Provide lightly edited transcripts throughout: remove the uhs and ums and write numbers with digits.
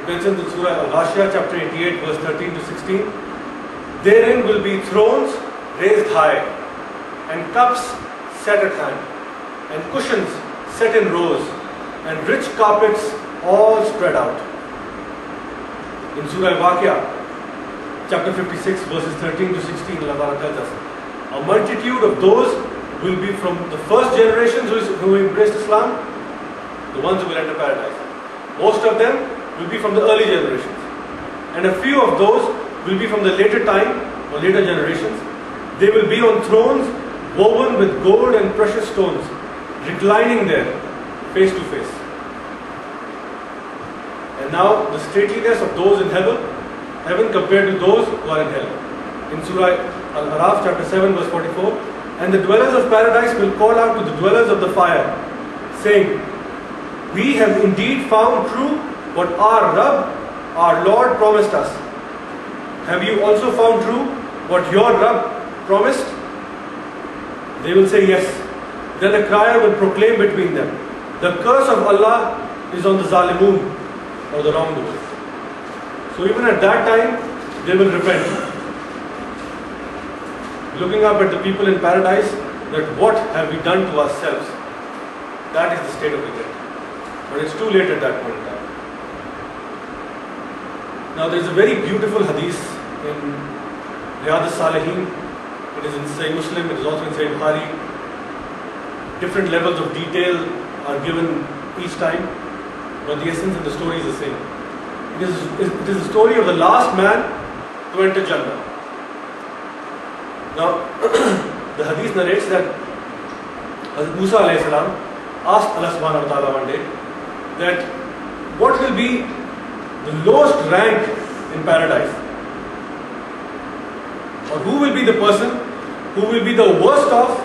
It mentions in Surah Al-Ghashiyah chapter 88 verse 13 to 16. Therein will be thrones raised high, and cups set at hand, and cushions set in rows, and rich carpets all spread out. In Surah Al-Waqi'ah chapter 56 verses 13 to 16, Allah Ta'ala tells us, a multitude of those will be from the first generations who embraced Islam, the ones who will enter paradise. Most of them will be from the early generations. And a few of those will be from the later time or later generations. They will be on thrones woven with gold and precious stones, reclining there, face to face. And now the stateliness of those in heaven compared to those who are in hell. In Surah Al-Araf chapter 7 verse 44, and the dwellers of paradise will call out to the dwellers of the fire, saying, we have indeed found true what our Rabb, our Lord, promised us. Have you also found true what your Rabb promised? They will say yes. Then a crier will proclaim between them, the curse of Allah is on the Zalimun, or the wrongdoers. So even at that time, they will repent. Looking up at the people in paradise, that what have we done to ourselves? That is the state of regret. But it's too late at that point in time. Now there is a very beautiful hadith in Riyadh al-Salihin. It is in Sahih Muslim, it is also in Sahih Bukhari. Different levels of detail are given each time, but the essence of the story is the same. It is the story of the last man to enter Jannah. Now, the hadith narrates that Hazrat Musa alayhi salam asked Allah subhanahu wa ta'ala one day that what will be the lowest rank in paradise? Or who will be the person who will be the worst off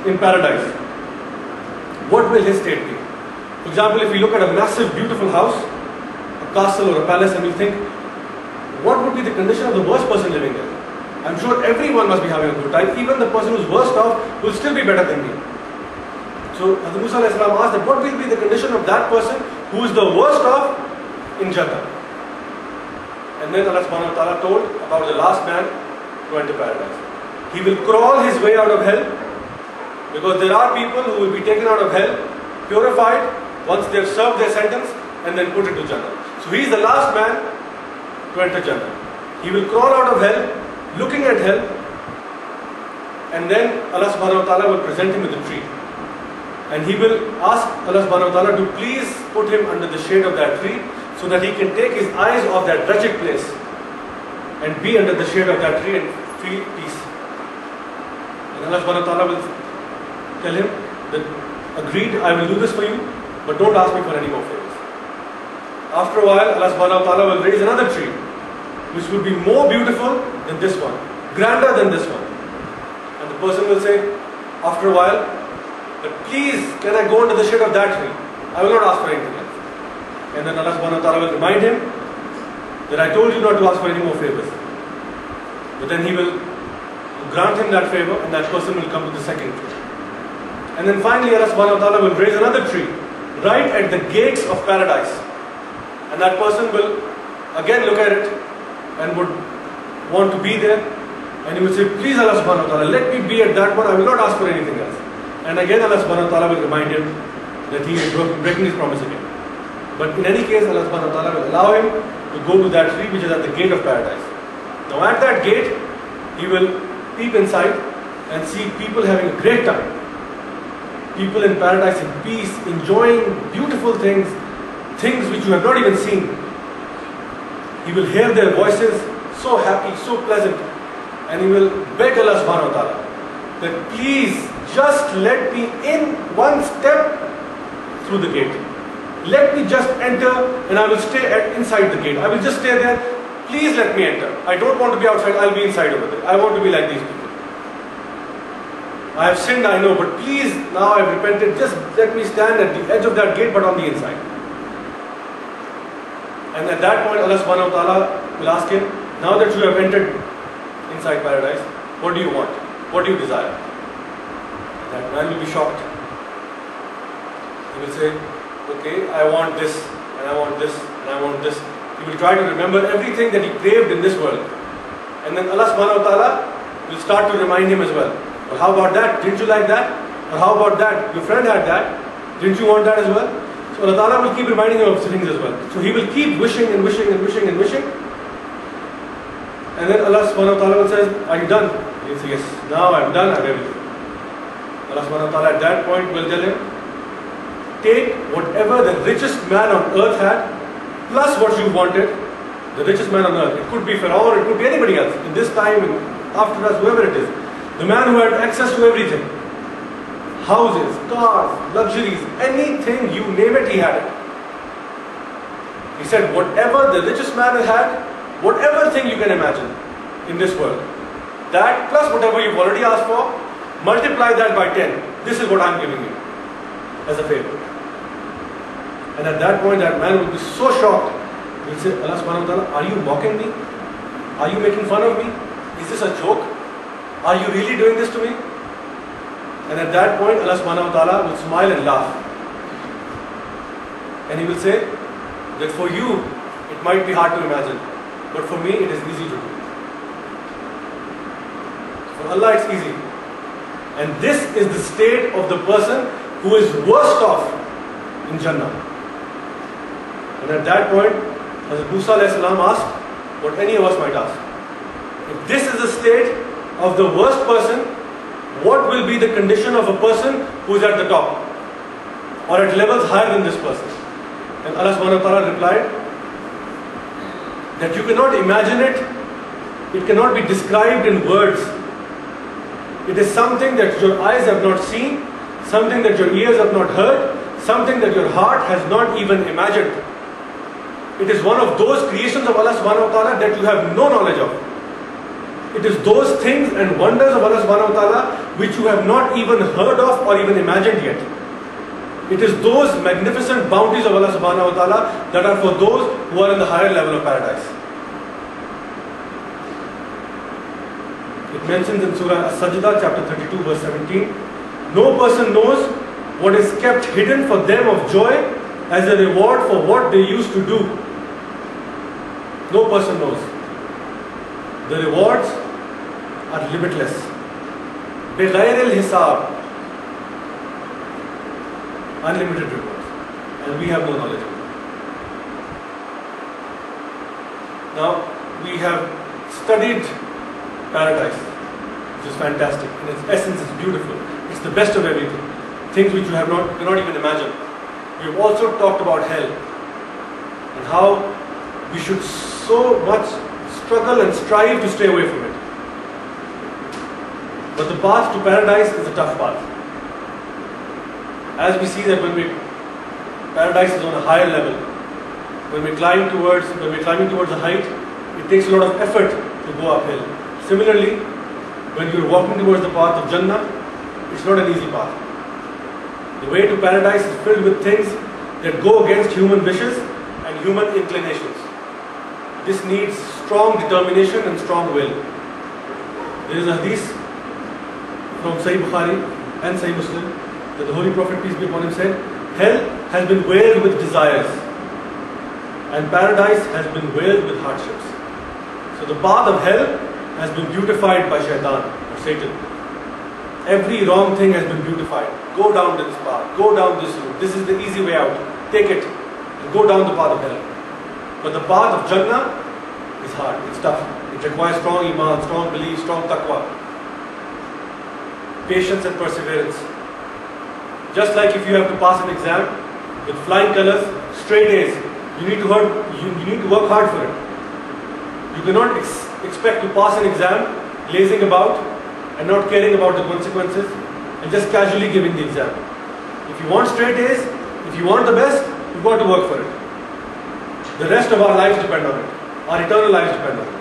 in paradise? What will his state be? For example, if we look at a massive, beautiful house, a castle or a palace, and we think, what would be the condition of the worst person living there? I'm sure everyone must be having a good time. Even the person who's worst off will still be better than me. So Hazrat Musa alayhi salam asked that what will be the condition of that person who is the worst off in Jannah? And then Allah subhanahu wa ta'ala told about the last man to enter paradise. He will crawl his way out of hell, because there are people who will be taken out of hell, purified, once they have served their sentence, and then put into Jannah. So he is the last man to enter Jannah. He will crawl out of hell, looking at hell, and then Allah subhanahu wa ta'ala will present him with a tree. And he will ask Allah subhanahu wa ta'ala to please put him under the shade of that tree, so that he can take his eyes off that wretched place and be under the shade of that tree and feel peace. And Allah subhanahu wa ta'ala will tell him that, agreed, I will do this for you, but don't ask me for any more favors. After a while, Allah subhanahu wa ta'ala will raise another tree, which will be more beautiful than this one, grander than this one. And the person will say, after a while, that please, can I go under the shade of that tree? I will not ask for anything else. And then Allah subhanahu wa ta'ala will remind him that I told you not to ask for any more favors. But then he will grant him that favor, and that person will come to the second tree. And then finally Allah subhanahu wa ta'ala will raise another tree right at the gates of paradise. And that person will again look at it and would want to be there. And he will say, please Allah subhanahu wa ta'ala, let me be at that one, I will not ask for anything else. And again Allah subhanahu wa ta'ala will remind him that he is breaking his promise again. But in any case, Allah subhanahu wa ta'ala will allow him to go to that tree which is at the gate of paradise. Now at that gate, he will peep inside and see people having a great time. People in paradise in peace, enjoying beautiful things, things which you have not even seen. He will hear their voices, so happy, so pleasant, and he will beg Allah subhanahu wa ta'ala that please just let me in one step through the gate. Let me just enter and I will stay inside the gate. I will just stay there. Please let me enter. I don't want to be outside, I'll be inside over there. I want to be like these people. I have sinned, I know, but please, now I have repented, just let me stand at the edge of that gate but on the inside. And at that point Allah subhanahu wa ta'ala will ask him, now that you have entered inside paradise, what do you want? What do you desire? That man will be shocked. He will say, okay, I want this, and I want this, and I want this. He will try to remember everything that he craved in this world. And then Allah subhanahu wa ta'ala will start to remind him as well. Well, how about that? Didn't you like that? Or how about that? Your friend had that. Didn't you want that as well? So Allah ta'ala will keep reminding him of things as well. So he will keep wishing and wishing and wishing and wishing. And then Allah subhanahu wa ta'ala will say, are you done? He will say, yes, now I'm done, I have everything. Allah subhanahu wa ta'ala at that point will tell him, take whatever the richest man on earth had, plus what you wanted, the richest man on earth. It could be Pharaoh, it could be anybody else. In this time, after us, whoever it is. The man who had access to everything. Houses, cars, luxuries, anything, you name it, he had it. He said, whatever the richest man had, whatever thing you can imagine in this world, that plus whatever you've already asked for, multiply that by 10. This is what I'm giving you as a favor. And at that point, that man will be so shocked. He will say, Allah subhanahu wa ta'ala, are you mocking me? Are you making fun of me? Is this a joke? Are you really doing this to me? And at that point, Allah subhanahu wa ta'ala will smile and laugh. And He will say that for you, it might be hard to imagine, but for me, it is easy to do. For Allah, it's easy. And this is the state of the person who is worst off in Jannah. And at that point, Hazrat Musa alayhi salam asked what any of us might ask. If this is the state of the worst person, what will be the condition of a person who is at the top or at levels higher than this person? And Allah subhanahu wa ta'ala replied that you cannot imagine it, it cannot be described in words. It is something that your eyes have not seen, something that your ears have not heard, something that your heart has not even imagined. It is one of those creations of Allah subhanahu wa ta'ala that you have no knowledge of. It is those things and wonders of Allah subhanahu wa ta'ala which you have not even heard of or even imagined yet. It is those magnificent bounties of Allah subhanahu wa ta'ala that are for those who are in the higher level of paradise. It mentions in Surah As-Sajdah chapter 32 verse 17, no person knows what is kept hidden for them of joy as a reward for what they used to do. No person knows. The rewards are limitless. بغير الحساب. Unlimited rewards. And we have no knowledge of it. Now, we have studied paradise, which is fantastic. In its essence, it's beautiful. It's the best of everything. Things which you cannot even imagine. We have also talked about hell and how we should so much struggle and strive to stay away from it. But the path to paradise is a tough path. As we see that paradise is on a higher level, when we're climbing towards a height, it takes a lot of effort to go uphill. Similarly, when you're walking towards the path of Jannah, it's not an easy path. The way to paradise is filled with things that go against human wishes and human inclinations. This needs strong determination and strong will. There is a hadith from Sahih Bukhari and Sahih Muslim that the Holy Prophet, peace be upon him, said, hell has been veiled with desires and paradise has been veiled with hardships. So the path of hell has been beautified by Shaitan or Satan. Every wrong thing has been beautified. Go down this path, go down this route. This is the easy way out. Take it and go down the path of hell. But the path of Jannah is hard, it's tough. It requires strong iman, strong belief, strong taqwa, patience and perseverance. Just like if you have to pass an exam with flying colors, straight A's, you need to work hard for it. You cannot expect to pass an exam lazing about and not caring about the consequences and just casually giving the exam. If you want straight A's, if you want the best, you've got to work for it. The rest of our lives depend on it. Our eternal lives depend on it.